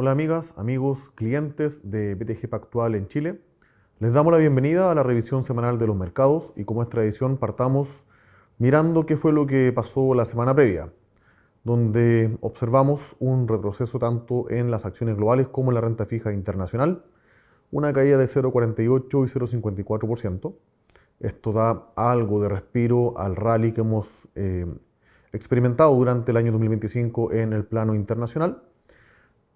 Hola amigas, amigos, clientes de BTG Pactual en Chile. Les damos la bienvenida a la revisión semanal de los mercados y como es tradición partamos mirando qué fue lo que pasó la semana previa, donde observamos un retroceso tanto en las acciones globales como en la renta fija internacional, una caída de 0,48 y 0,54%. Esto da algo de respiro al rally que hemos experimentado durante el año 2025 en el plano internacional.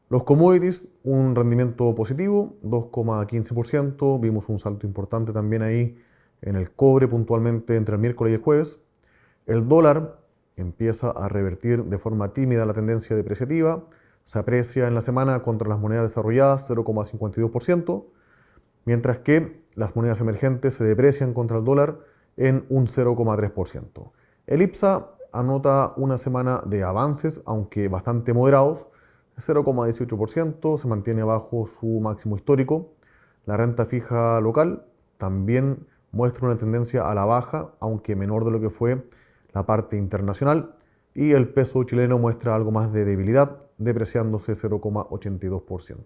Los commodities, un rendimiento positivo, 2,15%. Vimos un salto importante también ahí en el cobre puntualmente entre el miércoles y el jueves. El dólar empieza a revertir de forma tímida la tendencia depreciativa. Se aprecia en la semana contra las monedas desarrolladas 0,52%, mientras que las monedas emergentes se deprecian contra el dólar en un 0,3%. El IPSA anota una semana de avances, aunque bastante moderados, 0,18%, se mantiene bajo su máximo histórico. La renta fija local también muestra una tendencia a la baja, aunque menor de lo que fue la parte internacional. Y el peso chileno muestra algo más de debilidad, depreciándose 0,82%.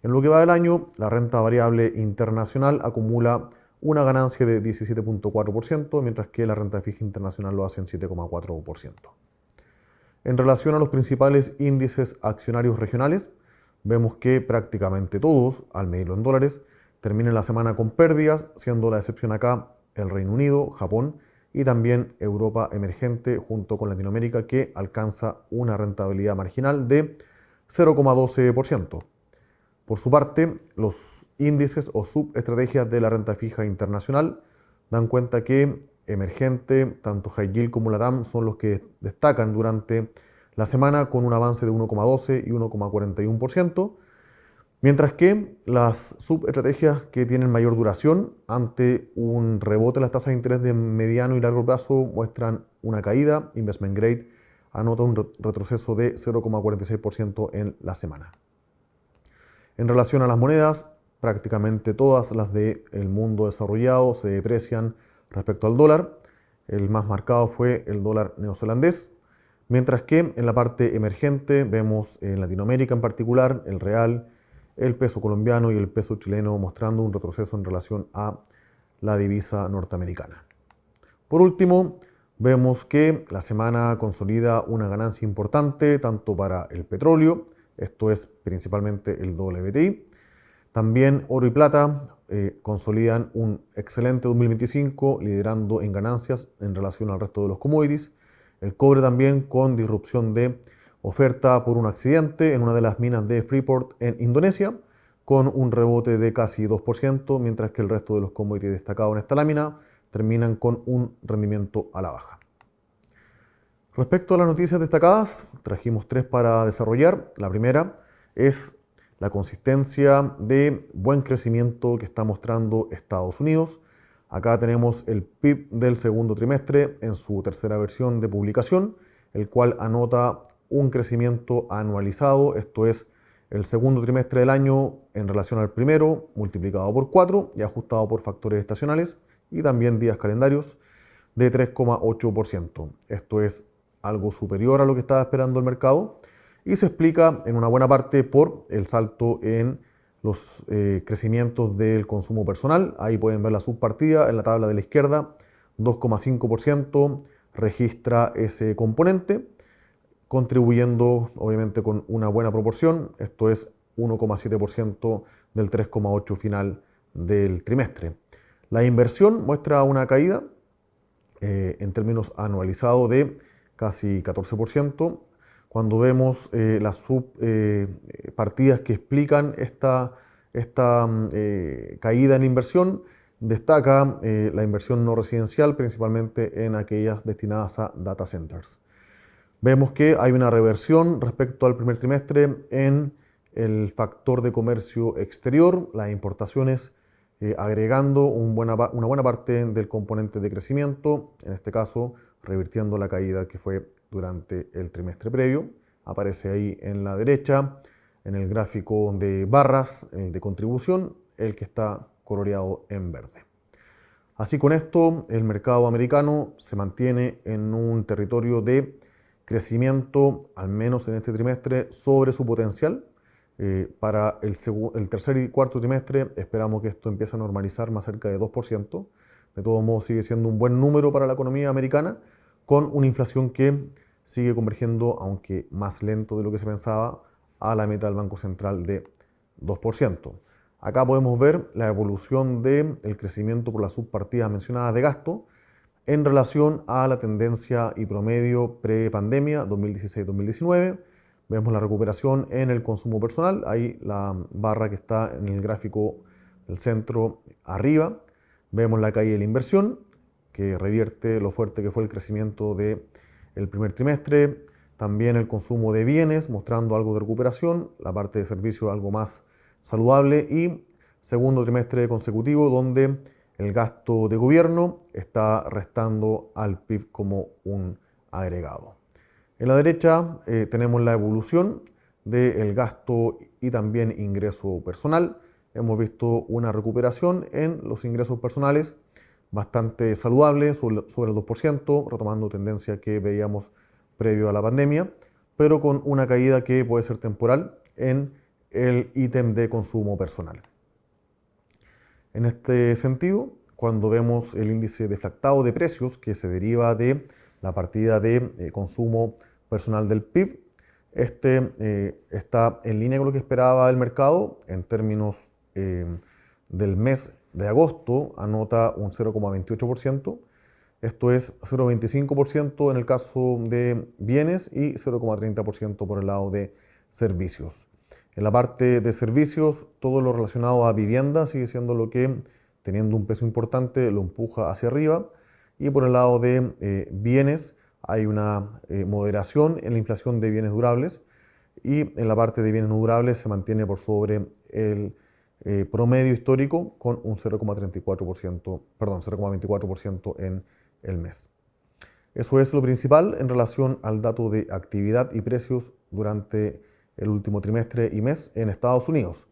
En lo que va del año, la renta variable internacional acumula una ganancia de 17,4%, mientras que la renta fija internacional lo hace en 7,4%. En relación a los principales índices accionarios regionales, vemos que prácticamente todos, al medirlo en dólares, terminan la semana con pérdidas, siendo la excepción acá el Reino Unido, Japón y también Europa emergente junto con Latinoamérica, que alcanza una rentabilidad marginal de 0,12%. Por su parte, los índices o subestrategias de la renta fija internacional dan cuenta que emergente, tanto High Yield como LATAM son los que destacan durante la semana con un avance de 1,12 y 1,41%, mientras que las subestrategias que tienen mayor duración ante un rebote en las tasas de interés de mediano y largo plazo muestran una caída. Investment Grade anota un retroceso de 0,46% en la semana. En relación a las monedas, prácticamente todas las del mundo desarrollado se deprecian respecto al dólar. El más marcado fue el dólar neozelandés, mientras que en la parte emergente vemos en Latinoamérica en particular el real, el peso colombiano y el peso chileno mostrando un retroceso en relación a la divisa norteamericana. Por último, vemos que la semana consolida una ganancia importante tanto para el petróleo, esto es principalmente el WTI. También oro y plata consolidan un excelente 2025, liderando en ganancias en relación al resto de los commodities. El cobre también con disrupción de oferta por un accidente en una de las minas de Freeport en Indonesia, con un rebote de casi 2%, mientras que el resto de los commodities destacados en esta lámina terminan con un rendimiento a la baja. Respecto a las noticias destacadas, trajimos tres para desarrollar. La primera es la consistencia de buen crecimiento que está mostrando Estados Unidos. Acá tenemos el PIB del segundo trimestre en su tercera versión de publicación, el cual anota un crecimiento anualizado, esto es el segundo trimestre del año en relación al primero, multiplicado por 4 y ajustado por factores estacionales y también días calendarios, de 3,8%. Esto es algo superior a lo que estaba esperando el mercado y se explica en una buena parte por el salto en los crecimientos del consumo personal. Ahí pueden ver la subpartida en la tabla de la izquierda, 2,5% registra ese componente, contribuyendo obviamente con una buena proporción, esto es 1,7% del 3,8% final del trimestre. La inversión muestra una caída en términos anualizados de casi 14%. Cuando vemos las subpartidas que explican esta caída en inversión, destaca la inversión no residencial, principalmente en aquellas destinadas a data centers. Vemos que hay una reversión respecto al primer trimestre en el factor de comercio exterior, las importaciones agregando una buena parte del componente de crecimiento, en este caso revirtiendo la caída que fue durante el trimestre previo. Aparece ahí en la derecha, en el gráfico de barras de contribución, el que está coloreado en verde. Así con esto, el mercado americano se mantiene en un territorio de crecimiento, al menos en este trimestre, sobre su potencial. Para el tercer y cuarto trimestre esperamos que esto empiece a normalizar más cerca de 2%. De todos modos sigue siendo un buen número para la economía americana, con una inflación que sigue convergiendo, aunque más lento de lo que se pensaba, a la meta del Banco Central de 2%. Acá podemos ver la evolución del crecimiento por las subpartidas mencionadas de gasto en relación a la tendencia y promedio pre-pandemia 2016-2019. Vemos la recuperación en el consumo personal, ahí la barra que está en el gráfico del centro arriba. Vemos la caída de la inversión, que revierte lo fuerte que fue el crecimiento del primer trimestre. También el consumo de bienes, mostrando algo de recuperación. La parte de servicios algo más saludable. Y segundo trimestre consecutivo, donde el gasto de gobierno está restando al PIB como un agregado. En la derecha tenemos la evolución del gasto y también ingreso personal. Hemos visto una recuperación en los ingresos personales bastante saludable, sobre el 2%, retomando tendencia que veíamos previo a la pandemia, pero con una caída que puede ser temporal en el ítem de consumo personal. En este sentido, cuando vemos el índice deflactado de precios que se deriva de la partida de consumo personal del PIB, este está en línea con lo que esperaba el mercado en términos del mes de agosto, anota un 0,28%. Esto es 0,25% en el caso de bienes y 0,30% por el lado de servicios. En la parte de servicios, todo lo relacionado a vivienda sigue siendo lo que, teniendo un peso importante, lo empuja hacia arriba. Y por el lado de bienes, hay una moderación en la inflación de bienes durables. Y en la parte de bienes no durables se mantiene por sobre el promedio histórico con un 0,24% en el mes. Eso es lo principal en relación al dato de actividad y precios durante el último trimestre y mes en Estados Unidos.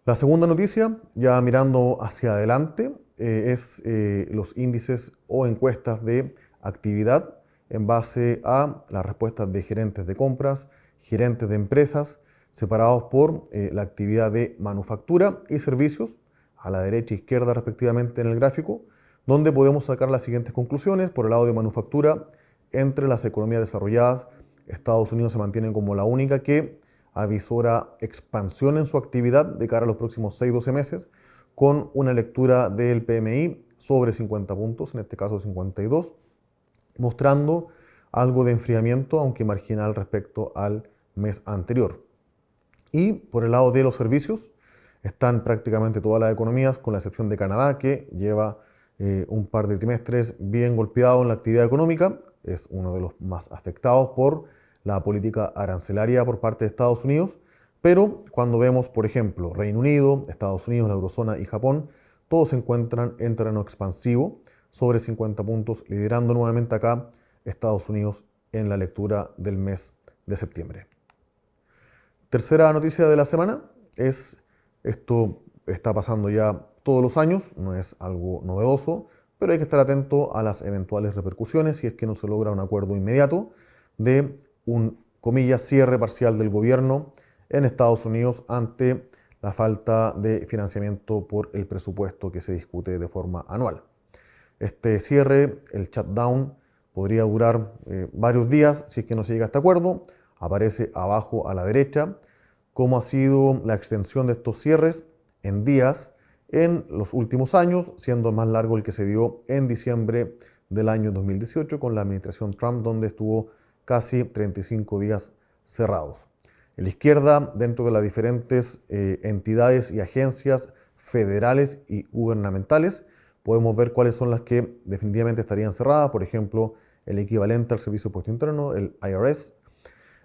La segunda noticia, ya mirando hacia adelante, es los índices o encuestas de actividad en base a las respuestas de gerentes de compras, gerentes de empresas, separados por la actividad de manufactura y servicios, a la derecha e izquierda respectivamente en el gráfico, donde podemos sacar las siguientes conclusiones. Por el lado de manufactura, entre las economías desarrolladas, Estados Unidos se mantiene como la única que avisora expansión en su actividad de cara a los próximos 6-12 meses, con una lectura del PMI sobre 50 puntos, en este caso 52, mostrando algo de enfriamiento, aunque marginal respecto al mes anterior. Y por el lado de los servicios, están prácticamente todas las economías, con la excepción de Canadá, que lleva un par de trimestres bien golpeado en la actividad económica. Es uno de los más afectados por la política arancelaria por parte de Estados Unidos. Pero cuando vemos, por ejemplo, Reino Unido, Estados Unidos, la Eurozona y Japón, todos se encuentran en terreno expansivo, sobre 50 puntos, liderando nuevamente acá Estados Unidos en la lectura del mes de septiembre. Tercera noticia de la semana es, esto está pasando ya todos los años, no es algo novedoso, pero hay que estar atento a las eventuales repercusiones si es que no se logra un acuerdo inmediato de un, comillas, cierre parcial del gobierno en Estados Unidos ante la falta de financiamiento por el presupuesto que se discute de forma anual. Este cierre, el shutdown, podría durar varios días si es que no se llega a este acuerdo. Aparece abajo a la derecha cómo ha sido la extensión de estos cierres en días en los últimos años, siendo más largo el que se dio en diciembre del año 2018 con la administración Trump, donde estuvo casi 35 días cerrados. En la izquierda, dentro de las diferentes entidades y agencias federales y gubernamentales, podemos ver cuáles son las que definitivamente estarían cerradas, por ejemplo, el equivalente al Servicio de Impuesto Interno, el IRS,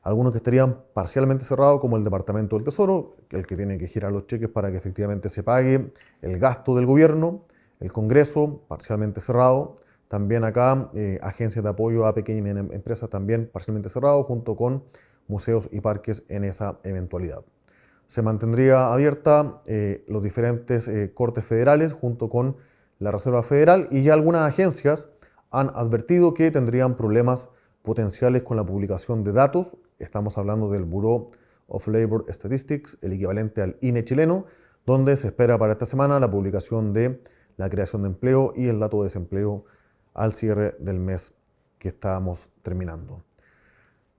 algunos que estarían parcialmente cerrados, como el Departamento del Tesoro, el que tiene que girar los cheques para que efectivamente se pague el gasto del gobierno, el Congreso, parcialmente cerrado, también acá agencias de apoyo a pequeñas y medianas empresas también parcialmente cerrado, junto con museos y parques en esa eventualidad. Se mantendría abierta los diferentes cortes federales junto con la Reserva Federal, y ya algunas agencias han advertido que tendrían problemas potenciales con la publicación de datos. Estamos hablando del Bureau of Labor Statistics, el equivalente al INE chileno, donde se espera para esta semana la publicación de la creación de empleo y el dato de desempleo al cierre del mes que estábamos terminando.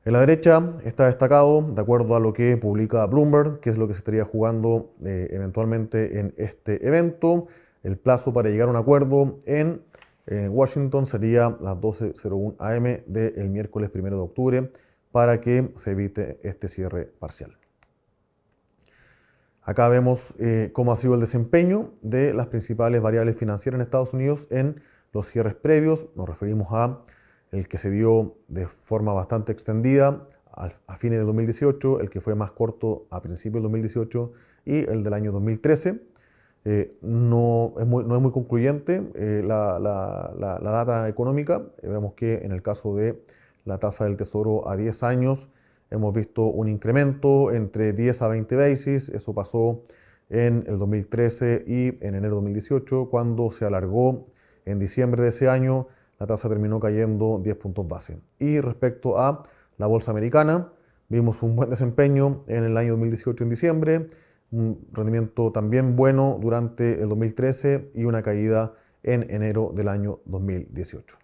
En la derecha está destacado, de acuerdo a lo que publica Bloomberg, que es lo que se estaría jugando eventualmente en este evento. El plazo para llegar a un acuerdo en Washington sería las 12:01 am del miércoles 1 de octubre para que se evite este cierre parcial. Acá vemos cómo ha sido el desempeño de las principales variables financieras en Estados Unidos en los cierres previos. Nos referimos a el que se dio de forma bastante extendida a fines del 2018, el que fue más corto a principios del 2018 y el del año 2013. No es muy concluyente la data económica. Vemos que en el caso de la tasa del tesoro a 10 años hemos visto un incremento entre 10 a 20 basis. Eso pasó en el 2013 y en enero de 2018, cuando se alargó en diciembre de ese año. La tasa terminó cayendo 10 puntos base. Y respecto a la bolsa americana, vimos un buen desempeño en el año 2018 en diciembre, un rendimiento también bueno durante el 2013 y una caída en enero del año 2018.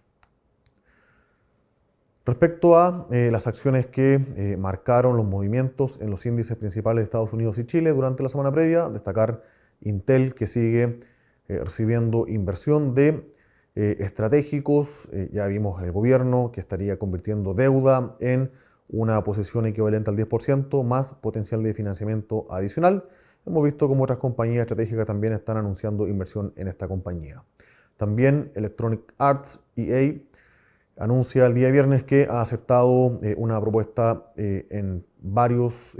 Respecto a las acciones que marcaron los movimientos en los índices principales de Estados Unidos y Chile durante la semana previa, destacar Intel, que sigue recibiendo inversión de estratégicos. Ya vimos el gobierno que estaría convirtiendo deuda en una posición equivalente al 10% más potencial de financiamiento adicional. Hemos visto cómo otras compañías estratégicas también están anunciando inversión en esta compañía. También Electronic Arts, EA, anuncia el día viernes que ha aceptado una propuesta en varios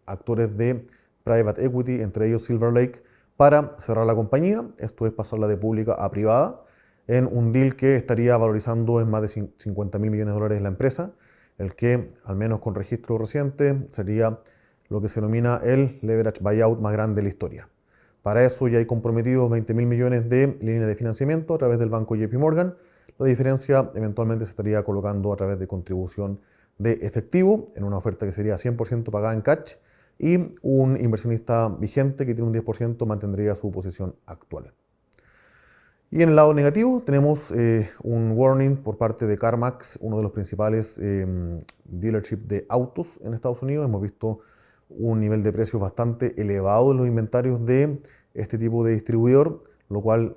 actores de private equity, entre ellos Silver Lake, para cerrar la compañía. Esto es pasarla de pública a privada, en un deal que estaría valorizando en más de 50 mil millones de dólares la empresa, el que, al menos con registro reciente, sería lo que se denomina el leverage buyout más grande de la historia. Para eso ya hay comprometidos 20 mil millones de líneas de financiamiento a través del banco JP Morgan. La diferencia eventualmente se estaría colocando a través de contribución de efectivo, en una oferta que sería 100% pagada en cash, y un inversionista vigente que tiene un 10% mantendría su posición actual. Y en el lado negativo tenemos un warning por parte de CarMax, uno de los principales dealership de autos en Estados Unidos. Hemos visto un nivel de precios bastante elevado en los inventarios de este tipo de distribuidor, lo cual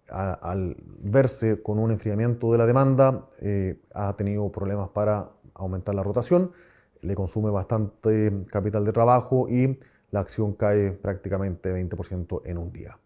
al verse con un enfriamiento de la demanda ha tenido problemas para aumentar la rotación, le consume bastante capital de trabajo y la acción cae prácticamente 20% en un día.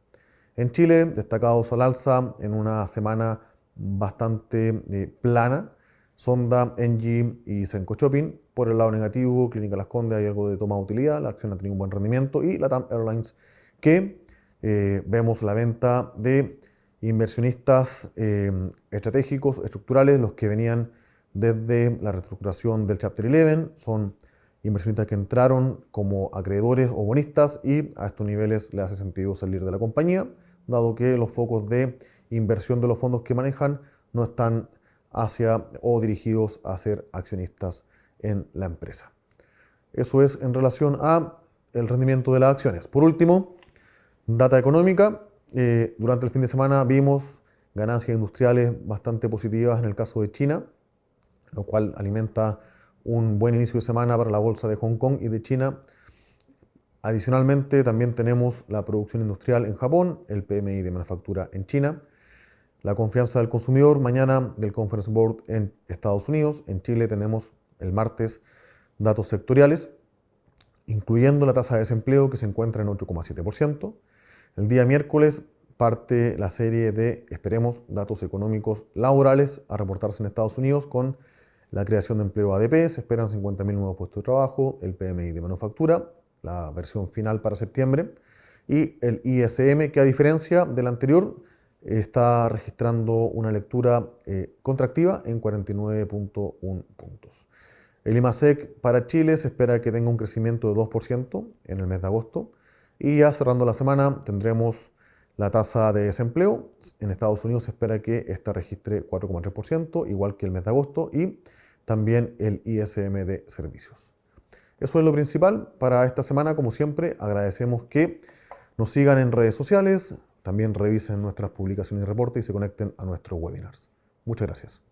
En Chile, destacados al alza en una semana bastante plana, Sonda, Engie y Senco Shopping. Por el lado negativo, Clínica Las Condes, hay algo de toma de utilidad, la acción ha tenido un buen rendimiento, y LATAM Airlines, que vemos la venta de inversionistas estratégicos, estructurales, los que venían desde la reestructuración del Chapter 11, son inversionistas que entraron como acreedores o bonistas y a estos niveles les hace sentido salir de la compañía, dado que los focos de inversión de los fondos que manejan no están hacia o dirigidos a ser accionistas en la empresa. Eso es en relación a el rendimiento de las acciones. Por último, data económica. Durante el fin de semana vimos ganancias industriales bastante positivas en el caso de China, lo cual alimenta un buen inicio de semana para la bolsa de Hong Kong y de China. Adicionalmente, también tenemos la producción industrial en Japón, el PMI de manufactura en China, la confianza del consumidor mañana del Conference Board en Estados Unidos. En Chile tenemos el martes datos sectoriales, incluyendo la tasa de desempleo que se encuentra en 8,7%. El día miércoles parte la serie de, esperemos, datos económicos laborales a reportarse en Estados Unidos con la creación de empleo ADP. Se esperan 50.000 nuevos puestos de trabajo, el PMI de manufactura, la versión final para septiembre, y el ISM, que a diferencia del anterior está registrando una lectura contractiva en 49.1 puntos. El IMASEC para Chile se espera que tenga un crecimiento de 2% en el mes de agosto, y ya cerrando la semana tendremos la tasa de desempleo. En Estados Unidos se espera que esta registre 4,3%, igual que el mes de agosto, y también el ISM de servicios. Eso es lo principal para esta semana. Como siempre, agradecemos que nos sigan en redes sociales, también revisen nuestras publicaciones y reportes y se conecten a nuestros webinars. Muchas gracias.